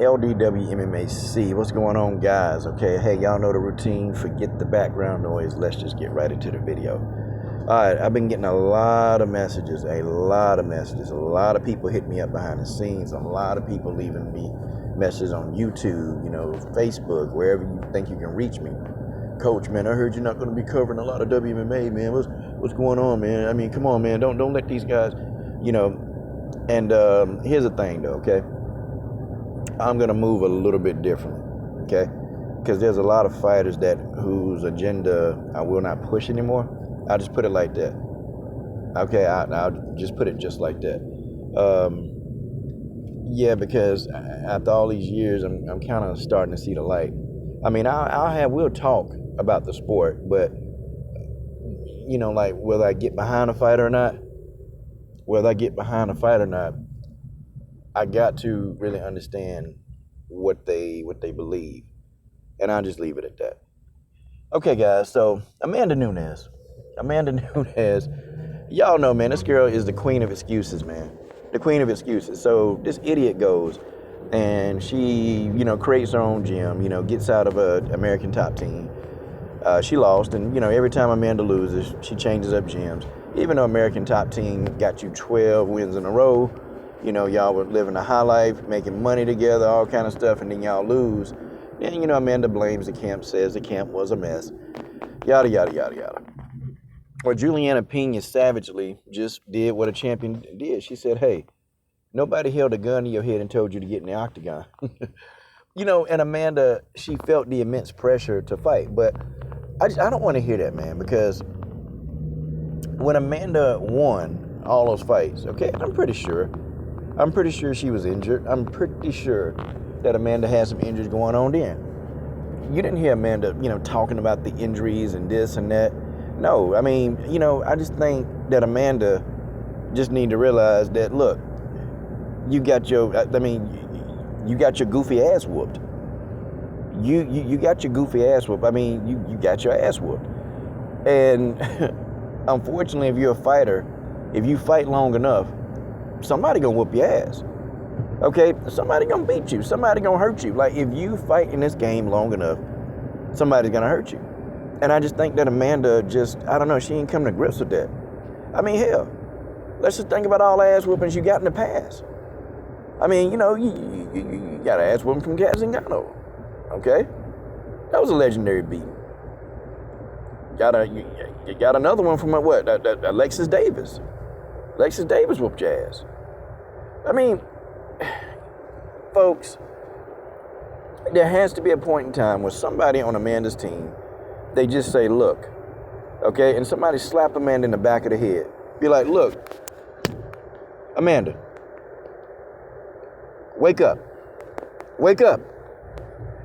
LDWMMAC. What's going on, guys? Okay, hey, y'all know the routine. Forget the background noise. Let's just get right into the video. All right, I've been getting a lot of messages. A lot of people hit me up behind the scenes. A lot of people leaving me messages on YouTube, Facebook, wherever you think you can reach me. Coach, man, I heard you're not going to be covering a lot of WMMA, man. What's going on, man? I mean, come on, man. Don't let these guys, And here's the thing, though, okay? I'm going to move a little bit differently, okay? Because there's a lot of fighters whose agenda I will not push anymore. I'll just put it like that. Okay, I'll just put it just like that. Yeah, because after all these years, I'm kind of starting to see the light. I mean, we'll talk about the sport, but, like whether I get behind a fight or not, I got to really understand what they believe, and I'll just leave it at that. Okay, guys, so Amanda Nunes, y'all know, man, this girl is the queen of excuses, man. The queen of excuses. So this idiot goes and she, creates her own gym, gets out of an American top team. She lost, and, every time Amanda loses, she changes up gyms. Even though American top team got you 12 wins in a row, y'all were living a high life, making money together, all kind of stuff, and then y'all lose. Then, Amanda blames the camp, says the camp was a mess. Yada, yada, yada, yada. Well, Julianna Pena savagely just did what a champion did. She said, hey, nobody held a gun to your head and told you to get in the octagon. And Amanda, she felt the immense pressure to fight. But I don't want to hear that, man, because when Amanda won all those fights, okay, I'm pretty sure she was injured. I'm pretty sure that Amanda had some injuries going on then. You didn't hear Amanda, talking about the injuries and this and that. No, I mean, I just think that Amanda just need to realize that, look, you got your goofy ass whooped. You got your goofy ass whooped. I mean, you got your ass whooped. And unfortunately, if you're a fighter, if you fight long enough, somebody gonna whoop your ass. Okay? Somebody gonna beat you. Somebody gonna hurt you. Like, if you fight in this game long enough, somebody's gonna hurt you. And I just think that Amanda she ain't come to grips with that. I mean, hell, let's just think about all the ass whoopings you got in the past. I mean, you got an ass whooping from Zingano. Okay? That was a legendary beat. You got another one from Alexis Davis. Alexis Davis whooped your ass. I mean, folks, there has to be a point in time where somebody on Amanda's team, they just say, look, okay, and somebody slap Amanda in the back of the head. Be like, look, Amanda, wake up. Wake up.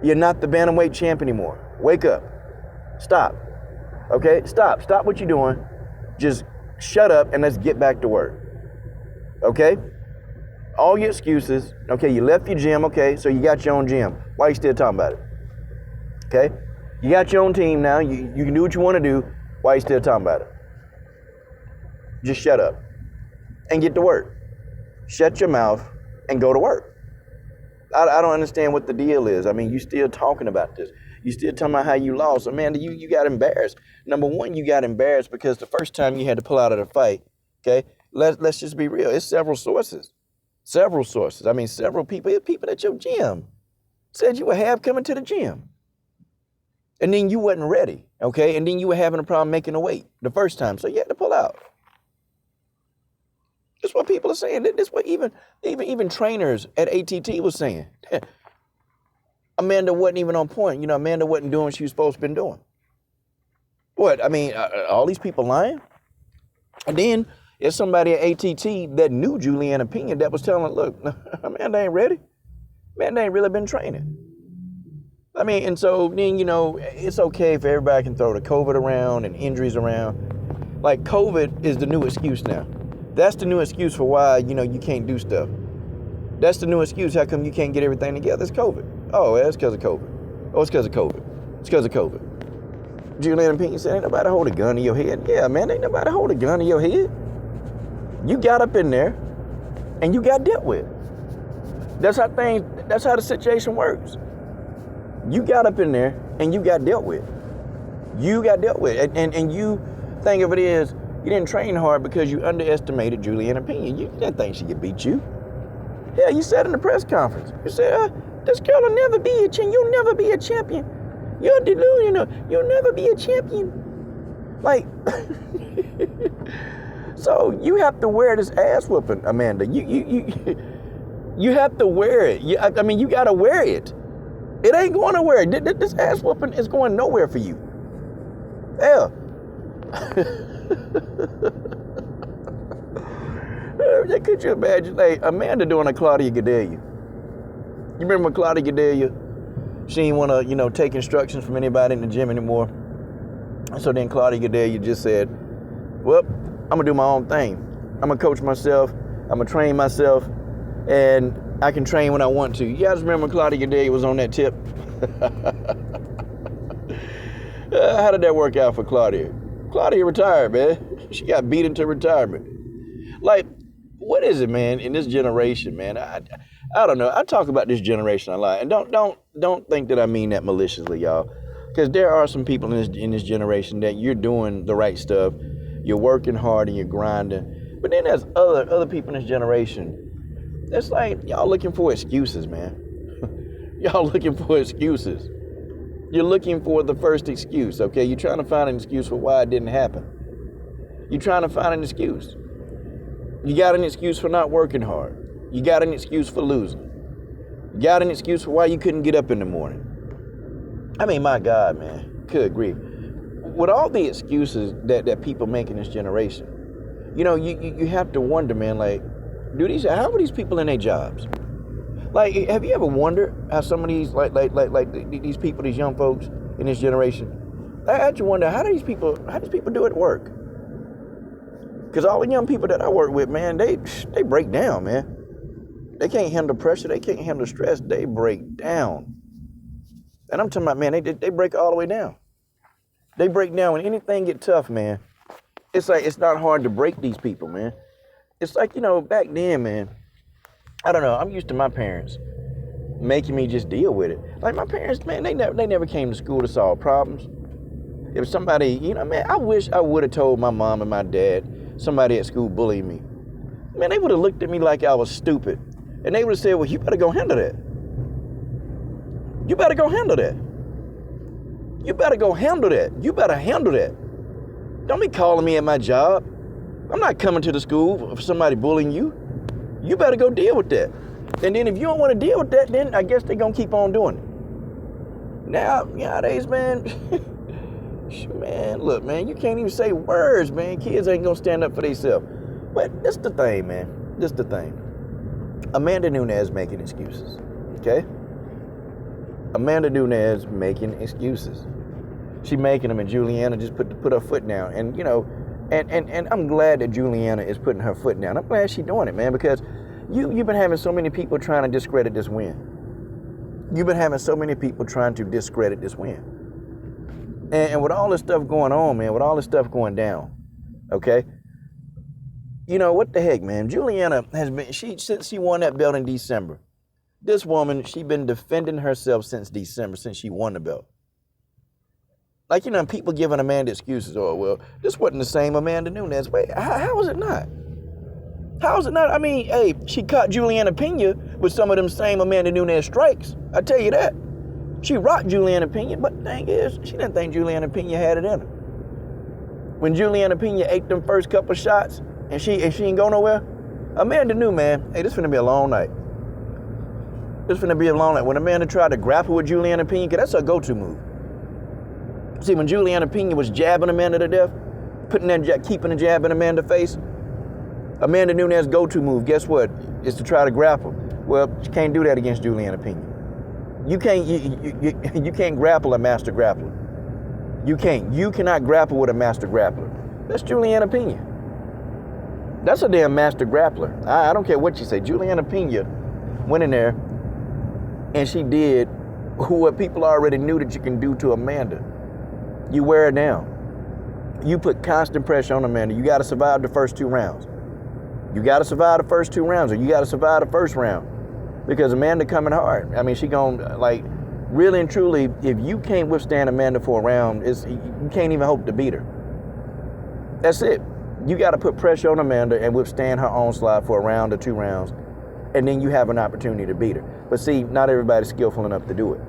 You're not the bantamweight champ anymore. Wake up. Stop. Okay? Stop. Stop what you're doing. Just shut up and let's get back to work. Okay? All your excuses. Okay, you left your gym. Okay, so you got your own gym. Why are you still talking about it? Okay? You got your own team now. You can do what you want to do. Why are you still talking about it? Just shut up and get to work. Shut your mouth and go to work. I don't understand what the deal is. I mean, you still talking about this. You still talking about how you lost. Amanda, you got embarrassed. Number one, you got embarrassed because the first time you had to pull out of the fight, okay, let's just be real. It's several sources. I mean, several people at your gym said you were half coming to the gym. And then you wasn't ready, okay? And then you were having a problem making the weight the first time, so you had to pull out. That's what people are saying. That's what even trainers at ATT was saying. Amanda wasn't even on point. Amanda wasn't doing what she was supposed to have been doing. What? I mean, all these people lying? And then there's somebody at ATT that knew Julianna Pena that was telling her, look, Amanda ain't ready. Amanda ain't really been training. I mean, and so then, it's okay if everybody can throw the COVID around and injuries around. Like, COVID is the new excuse now. That's the new excuse for why, you can't do stuff. That's the new excuse. How come you can't get everything together? It's COVID. Oh, that's because of COVID. Oh, it's because of COVID. It's because of COVID. Julianna Pena said, ain't nobody hold a gun to your head. Yeah, man, ain't nobody hold a gun to your head. You got up in there and you got dealt with. That's how things, That's how the situation works. You got up in there and you got dealt with. You got dealt with. And you think of it as you didn't train hard because you underestimated Julianna Pena. You didn't think she could beat you. Yeah, you said in the press conference, you said, this girl will never be a champion. You'll never be a champion. You're delusional. You'll never be a champion. Like, so you have to wear this ass whooping, Amanda. You have to wear it. You got to wear it. It ain't going nowhere. This ass whooping is going nowhere for you. Hell. Could you imagine, like, Amanda doing a Claudia Goodell? You remember when Claudia Goodell, she didn't want to, take instructions from anybody in the gym anymore. So then Claudia Goodell just said, well, I'm going to do my own thing. I'm going to coach myself. I'm going to train myself. And I can train when I want to. You guys remember when Claudia Goodell was on that tip? How did that work out for Claudia? Claudia retired, man. She got beat into retirement. Like, what is it, man, in this generation, man? I don't know. I talk about this generation a lot. And don't think that I mean that maliciously, y'all. Because there are some people in this generation that you're doing the right stuff. You're working hard and you're grinding. But then there's other people in this generation. It's like y'all looking for excuses, man. Y'all looking for excuses. You're looking for the first excuse, okay? You're trying to find an excuse for why it didn't happen. You're trying to find an excuse. You got an excuse for not working hard. You got an excuse for losing. You got an excuse for why you couldn't get up in the morning. I mean, my God, man, good grief. With all the excuses that people make in this generation, you have to wonder, man, like, how are these people in their jobs? Like, have you ever wondered how some of these, like these people, these young folks in this generation, I had to wonder, how do these people do it at work? Because all the young people that I work with, man, they break down, man. They can't handle pressure. They can't handle stress. They break down. And I'm talking about, man, they break all the way down. They break down when anything get tough, man. It's like, it's not hard to break these people, man. It's like, back then, man, I don't know, I'm used to my parents making me just deal with it. Like, my parents, man, they never came to school to solve problems. If somebody, man, I wish I would have told my mom and my dad, somebody at school bullied me. Man, they would have looked at me like I was stupid. And they would have said, well, you better go handle that. You better go handle that. You better go handle that. You better handle that. Don't be calling me at my job. I'm not coming to the school for somebody bullying you. You better go deal with that. And then if you don't want to deal with that, then I guess they're going to keep on doing it. Nowadays, man, man, look, man, you can't even say words, man. Kids ain't going to stand up for themselves. But this the thing, man. This the thing. Amanda Nunes making excuses, okay? Amanda Nunes making excuses. She making them, and Julianna just put her foot down. And, and I'm glad that Julianna is putting her foot down. I'm glad she's doing it, man, because you've been having so many people trying to discredit this win. You've been having so many people trying to discredit this win. And with all this stuff going on, man, with all this stuff going down, okay? What the heck, man? Julianna has been, since she won that belt in December. This woman, she been defending herself since December, since she won the belt. Like, people giving Amanda excuses. Oh, well, this wasn't the same Amanda Nunes. Wait, how is it not? How is it not? I mean, hey, she caught Julianna Pena with some of them same Amanda Nunes strikes. I tell you that. She rocked Julianna Pena, but the thing is, she didn't think Julianna Pena had it in her. When Julianna Pena ate them first couple shots and she ain't go nowhere, Amanda knew, man, hey, this finna be a long night. This finna be a long night. When Amanda tried to grapple with Julianna Pena, because that's her go-to move. See, when Julianna Pena was jabbing Amanda to death, keeping a jab in Amanda's face, Amanda Nunes' go-to move, guess what, is to try to grapple. Well, you can't do that against Julianna Pena. You can't grapple a master grappler. You can't. You cannot grapple with a master grappler. That's Julianna Pena. That's a damn master grappler. I don't care what you say. Julianna Pena went in there and she did what people already knew that you can do to Amanda. You wear her down. You put constant pressure on Amanda. You got to survive the first 2 rounds. You got to survive the first 2 rounds, or you got to survive the first round. because Amanda coming hard. I mean, she gonna, like, really and truly, if you can't withstand Amanda for a round, you can't even hope to beat her. That's it. You got to put pressure on Amanda and withstand her onslaught for a round or 2 rounds, and then you have an opportunity to beat her. But see, not everybody's skillful enough to do it.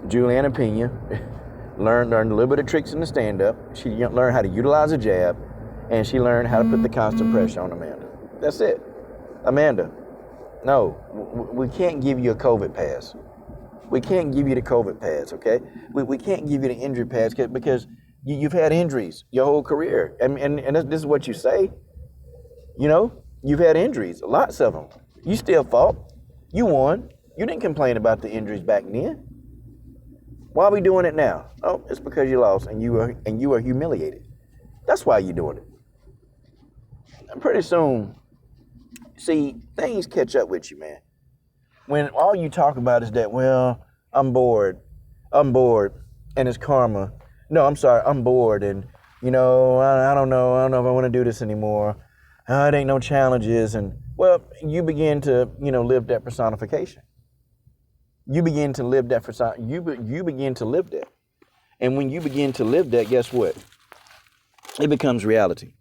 Julianna Pena learned a little bit of tricks in the stand-up. She learned how to utilize a jab, and she learned how to put the constant pressure on Amanda. That's it. Amanda, no, we can't give you a COVID pass. We can't give you the COVID pass, okay? We can't give you the injury pass because you've had injuries your whole career. And this is what you say. You know, you've had injuries, lots of them. You still fought. You won. You didn't complain about the injuries back then. Why are we doing it now? Oh, it's because you lost and you were humiliated. That's why you're doing it. And pretty soon, see, things catch up with you, man. When all you talk about is that, well, I'm bored, and it's karma. No, I'm sorry, I'm bored, and, you know, I don't know if I want to do this anymore. It ain't no challenges, and, well, you begin to, live that personification. You begin to live that you begin to live that. And when you begin to live that, guess what? It becomes reality.